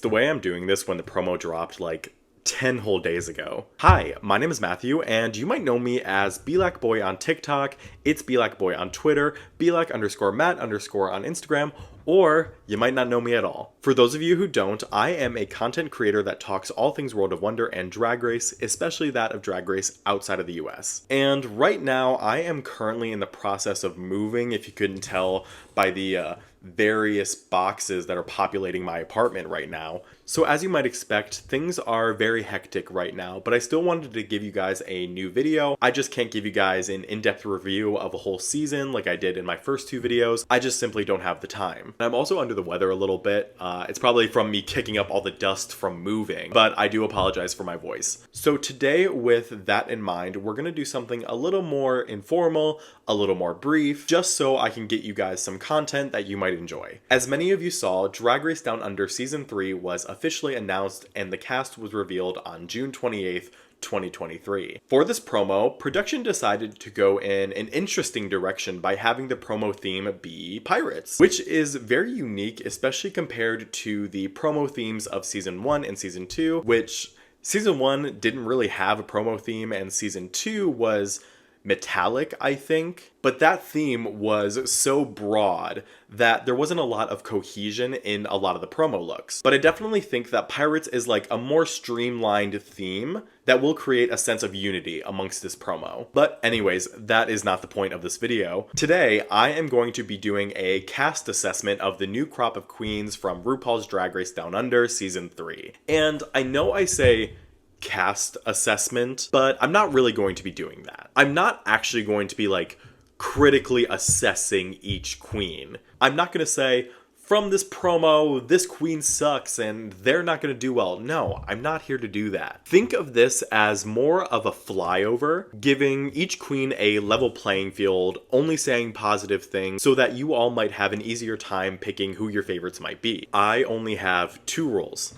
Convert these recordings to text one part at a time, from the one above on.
the way I'm doing this when the promo dropped like 10 whole days ago. Hi, my name is Matthew, and you might know me as BLACKBOY on TikTok, it's BLACKBOY on Twitter, BLACK_Matt_ on Instagram, or you might not know me at all. For those of you who don't, I am a content creator that talks all things World of Wonder and Drag Race, especially that of Drag Race outside of the US. And right now, I am currently in the process of moving, if you couldn't tell by the various boxes that are populating my apartment right now. So as you might expect, things are very hectic right now, but I still wanted to give you guys a new video. I just can't give you guys an in-depth review of a whole season like I did in my first two videos. I just simply don't have the time. And I'm also under the weather a little bit. It's probably from me kicking up all the dust from moving, but I do apologize for my voice. So today, with that in mind, we're gonna do something a little more informal, a little more brief, just so I can get you guys some content that you might enjoy. As many of you saw, Drag Race Down Under Season 3 was officially announced and the cast was revealed on June 28th, 2023. For this promo, production decided to go in an interesting direction by having the promo theme be pirates, which is very unique, especially compared to the promo themes of Season 1 and Season 2, which Season 1 didn't really have a promo theme and Season 2 was metallic, I think, but that theme was so broad that there wasn't a lot of cohesion in a lot of the promo looks. But I definitely think that pirates is like a more streamlined theme that will create a sense of unity amongst this promo. But anyways, that is not the point of this video. Today, I am going to be doing a cast assessment of the new crop of queens from RuPaul's Drag Race Down Under Season 3. And I know I say cast assessment, but I'm not really going to be doing that. I'm not actually going to be like critically assessing each queen. I'm not going to say, from this promo, this queen sucks and they're not going to do well. No, I'm not here to do that. Think of this as more of a flyover, giving each queen a level playing field, only saying positive things so that you all might have an easier time picking who your favorites might be. I only have two rules.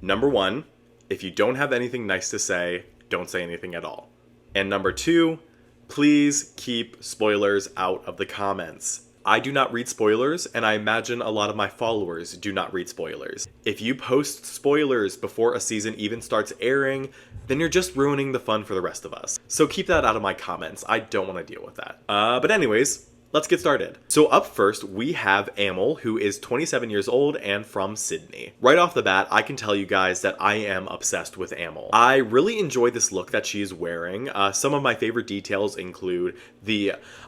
Number one, if you don't have anything nice to say, don't say anything at all. And number two, please keep spoilers out of the comments. I do not read spoilers, and I imagine a lot of my followers do not read spoilers. If you post spoilers before a season even starts airing, then you're just ruining the fun for the rest of us. So keep that out of my comments. I don't want to deal with that. But anyways, let's get started. So up first, we have AMYL, who is 27 years old and from Sydney. Right off the bat, I can tell you guys that I am obsessed with AMYL. I really enjoy this look that she's wearing. Some of my favorite details include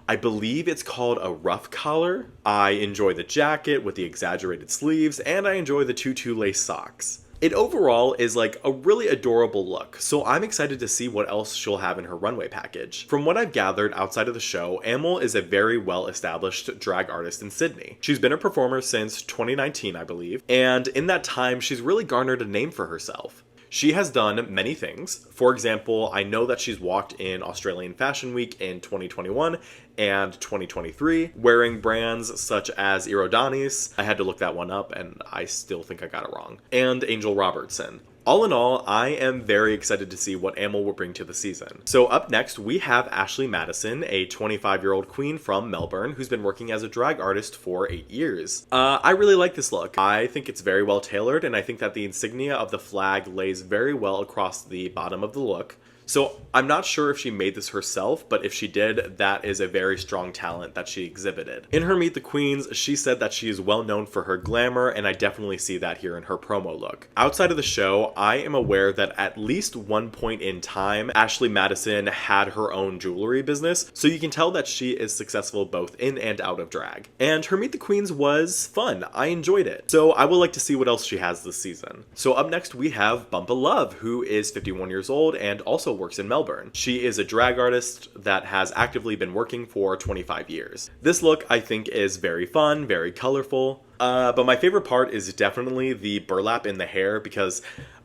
I believe it's called a ruff collar. I enjoy the jacket with the exaggerated sleeves, and I enjoy the tutu lace socks. It overall is like a really adorable look, so I'm excited to see what else she'll have in her runway package. From what I've gathered outside of the show, AMYL is a very well-established drag artist in Sydney. She's been a performer since 2019, I believe, and in that time, she's really garnered a name for herself. She has done many things. For example, I know that she's walked in Australian Fashion Week in 2021 and 2023, wearing brands such as Irodanis, I had to look that one up and I still think I got it wrong, and Angel Robertson. All in all, I am very excited to see what AMYL will bring to the season. So up next, we have Ashley Madison, a 25-year-old queen from Melbourne who's been working as a drag artist for 8 years. I really like this look. I think it's very well tailored, and I think that the insignia of the flag lays very well across the bottom of the look. So I'm not sure if she made this herself, but if she did, that is a very strong talent that she exhibited. In her Meet the Queens, she said that she is well known for her glamour, and I definitely see that here in her promo look. Outside of the show, I am aware that at least one point in time, Ashley Madison had her own jewelry business, so you can tell that she is successful both in and out of drag. And her Meet the Queens was fun. I enjoyed it. So I would like to see what else she has this season. So up next, we have BUMPA Love, who is 51 years old and also works in Melbourne. She is a drag artist that has actively been working for 25 years. This look, I think, is very fun, very colorful, but my favorite part is definitely the burlap in the hair because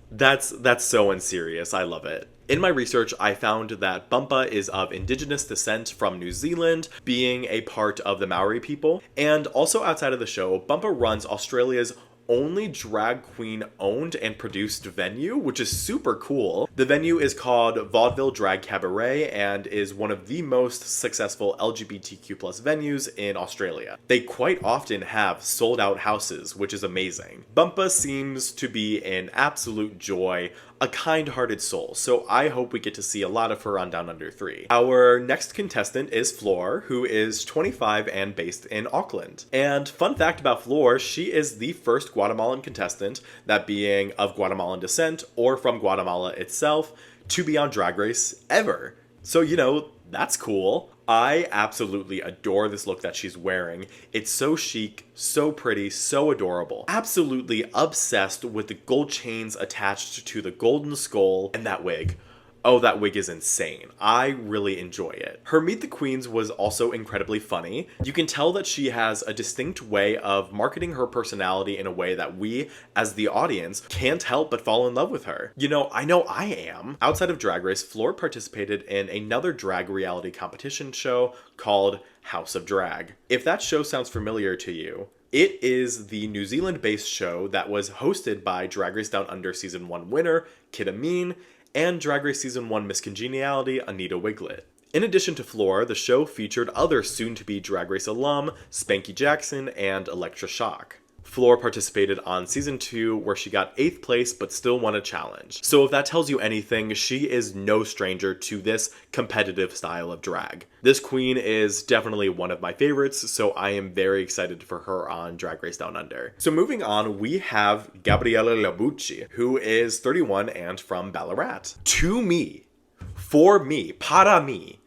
that's so unserious. I love it. In my research, I found that BUMPA is of indigenous descent from New Zealand, being a part of the Maori people, and also outside of the show, BUMPA runs Australia's only drag queen owned and produced venue, which is super cool. The venue is called Vaudeville Drag Cabaret and is one of the most successful LGBTQ+ venues in Australia. They quite often have sold out houses, which is amazing. BUMPA seems to be an absolute joy, a kind-hearted soul, so I hope we get to see a lot of her on Down Under 3. Our next contestant is Flor, who is 25 and based in Auckland. And fun fact about Flor, she is the first Guatemalan contestant, that being of Guatemalan descent or from Guatemala itself, to be on Drag Race ever. So, you know, that's cool. I absolutely adore this look that she's wearing. It's so chic, so pretty, so adorable. Absolutely obsessed with the gold chains attached to the golden skull and that wig. Oh, that wig is insane. I really enjoy it. Her Meet the Queens was also incredibly funny. You can tell that she has a distinct way of marketing her personality in a way that we, as the audience, can't help but fall in love with her. You know I am. Outside of Drag Race, Flor participated in another drag reality competition show called House of Drag. If that show sounds familiar to you, it is the New Zealand-based show that was hosted by Drag Race Down Under Season 1 winner, Kid Amin, and Drag Race Season 1 Miss Congeniality, Anita Wiglet. In addition to Flor, the show featured other soon-to-be Drag Race alum, Spanky Jackson and Electra Shock. Flor participated on Season 2, where she got 8th place but still won a challenge. So if that tells you anything, she is no stranger to this competitive style of drag. This queen is definitely one of my favorites, so I am very excited for her on Drag Race Down Under. So moving on, we have Gabriella LABUCCI, who is 31 and from Ballarat. To me, for me, para mí,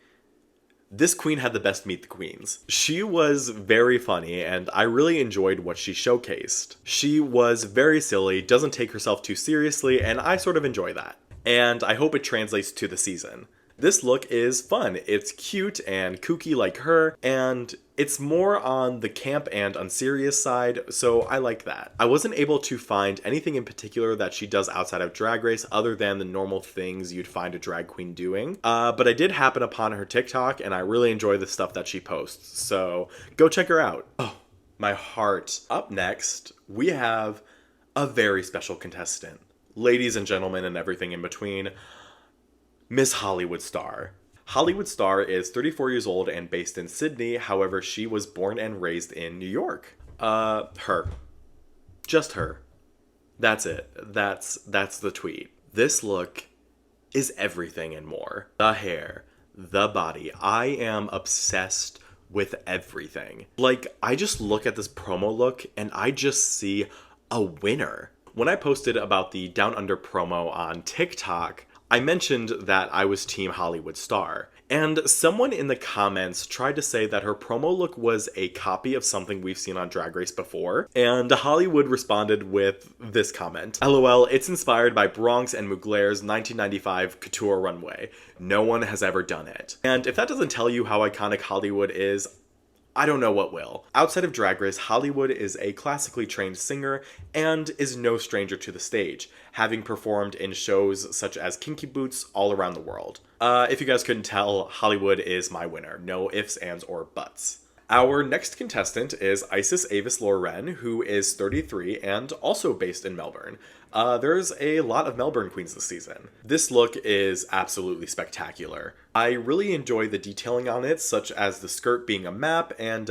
this queen had the best Meet the Queens. She was very funny, and I really enjoyed what she showcased. She was very silly, doesn't take herself too seriously, and I sort of enjoy that. And I hope it translates to the season. This look is fun. It's cute and kooky like her, and it's more on the camp and unserious side, so I like that. I wasn't able to find anything in particular that she does outside of Drag Race other than the normal things you'd find a drag queen doing, but I did happen upon her TikTok, and I really enjoy the stuff that she posts, so go check her out. Oh, my heart. Up next, we have a very special contestant. Ladies and gentlemen and everything in between, Miss Hollywould Star. Hollywould Star is 34 years old and based in Sydney, however, she was born and raised in New York. Her. Just her. That's it. That's the tweet. This look is everything and more. The hair, the body. I am obsessed with everything. Like, I just look at this promo look and I just see a winner. When I posted about the Down Under promo on TikTok, I mentioned that I was Team Hollywould Star, and someone in the comments tried to say that her promo look was a copy of something we've seen on Drag Race before, and Hollywood responded with this comment. LOL, it's inspired by Bronx and Mugler's 1995 couture runway. No one has ever done it. And if that doesn't tell you how iconic Hollywood is, I don't know what will. Outside of Drag Race, Hollywood is a classically trained singer and is no stranger to the stage, having performed in shows such as Kinky Boots all around the world. If you guys couldn't tell, Hollywood is my winner. No ifs, ands, or buts. Our next contestant is Isis Avis Loren, who is 33 and also based in Melbourne. There's a lot of Melbourne queens this season. This look is absolutely spectacular. I really enjoy the detailing on it, such as the skirt being a map and,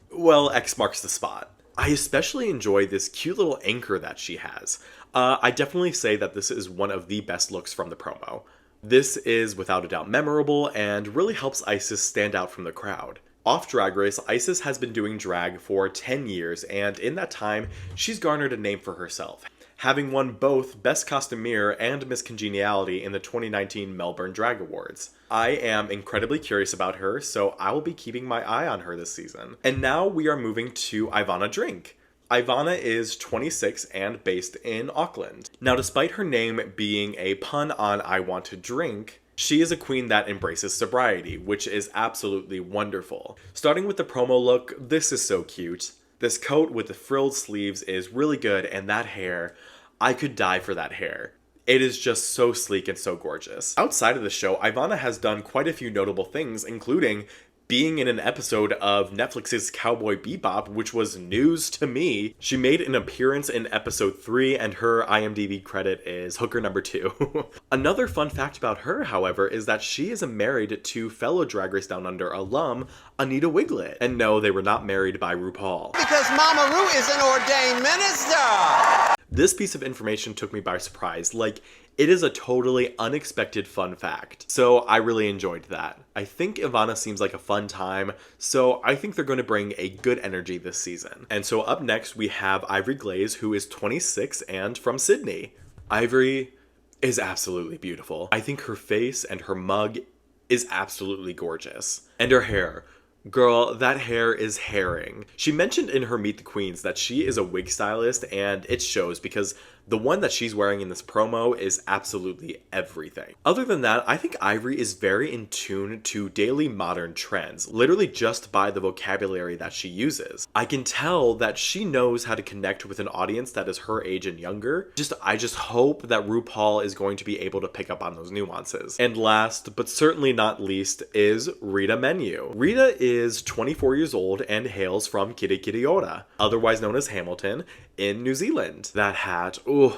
well, X marks the spot. I especially enjoy this cute little anchor that she has. I definitely say that this is one of the best looks from the promo. This is without a doubt memorable and really helps Isis stand out from the crowd. Off Drag Race, Isis has been doing drag for 10 years, and in that time, she's garnered a name for herself, having won both Best Costumier and Miss Congeniality in the 2019 Melbourne Drag Awards. I am incredibly curious about her, so I will be keeping my eye on her this season. And now we are moving to Ivanna Drink. Ivanna is 26 and based in Auckland. Now, despite her name being a pun on I want to drink, she is a queen that embraces sobriety, which is absolutely wonderful. Starting with the promo look, this is so cute. This coat with the frilled sleeves is really good, and that hair, I could die for that hair. It is just so sleek and so gorgeous. Outside of the show, Ivanna has done quite a few notable things, including being in an episode of Netflix's Cowboy Bebop, which was news to me. She made an appearance in episode 3, and her IMDb credit is hooker number 2. Another fun fact about her, however, is that she is married to fellow Drag Race Down Under alum Anita Wiglet. And no, they were not married by RuPaul. Because Mama Ru is an ordained minister! This piece of information took me by surprise. Like, it is a totally unexpected fun fact. So I really enjoyed that. I think Ivanna seems like a fun time, so I think they're going to bring a good energy this season. And so up next we have Ivory GLAZE, who is 26 and from Sydney. Ivory is absolutely beautiful. I think her face and her mug is absolutely gorgeous. And her hair. Girl, that hair is herring. She mentioned in her Meet the Queens that she is a wig stylist, and it shows because the one that she's wearing in this promo is absolutely everything. Other than that, I think Ivory is very in tune to daily modern trends, literally just by the vocabulary that she uses. I can tell that she knows how to connect with an audience that is her age and younger. I just hope that RuPaul is going to be able to pick up on those nuances. And last, but certainly not least, is Rita Menu. Rita is 24 years old and hails from Kirikiriora, otherwise known as Hamilton, in New Zealand. That hat, ooh,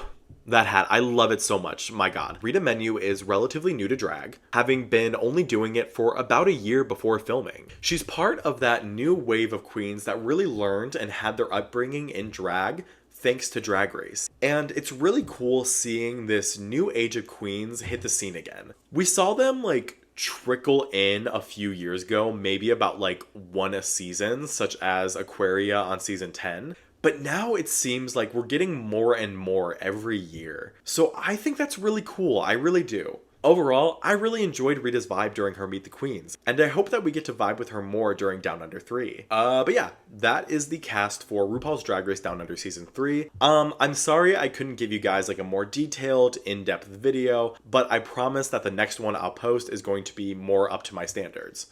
that hat, I love it so much, my god. Rita Menu is relatively new to drag, having been only doing it for about a year before filming. She's part of that new wave of queens that really learned and had their upbringing in drag thanks to Drag Race. And it's really cool seeing this new age of queens hit the scene again. We saw them like trickle in a few years ago, maybe about like one a season, such as Aquaria on season 10. But now it seems like we're getting more and more every year. So I think that's really cool, I really do. Overall, I really enjoyed Rita's vibe during her Meet the Queens, and I hope that we get to vibe with her more during Down Under 3. But yeah, that is the cast for RuPaul's Drag Race Down Under Season 3. I'm sorry I couldn't give you guys like a more detailed, in-depth video, but I promise that the next one I'll post is going to be more up to my standards.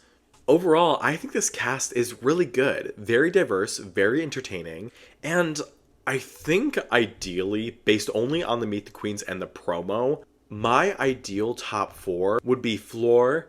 Overall, I think this cast is really good, very diverse, very entertaining, and I think ideally, based only on the Meet the Queens and the promo, my ideal top 4 would be Flor,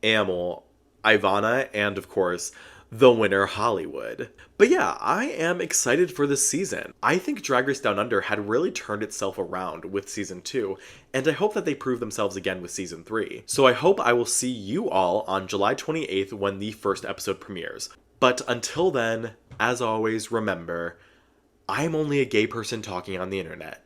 AMYL, Ivanna, and of course, the winner Hollywood. But yeah, I am excited for this season. I think Drag Race Down Under had really turned itself around with season 2, and I hope that they prove themselves again with season 3. So I hope I will see you all on July 28th when the first episode premieres. But until then, as always, remember, I'm only a gay person talking on the internet.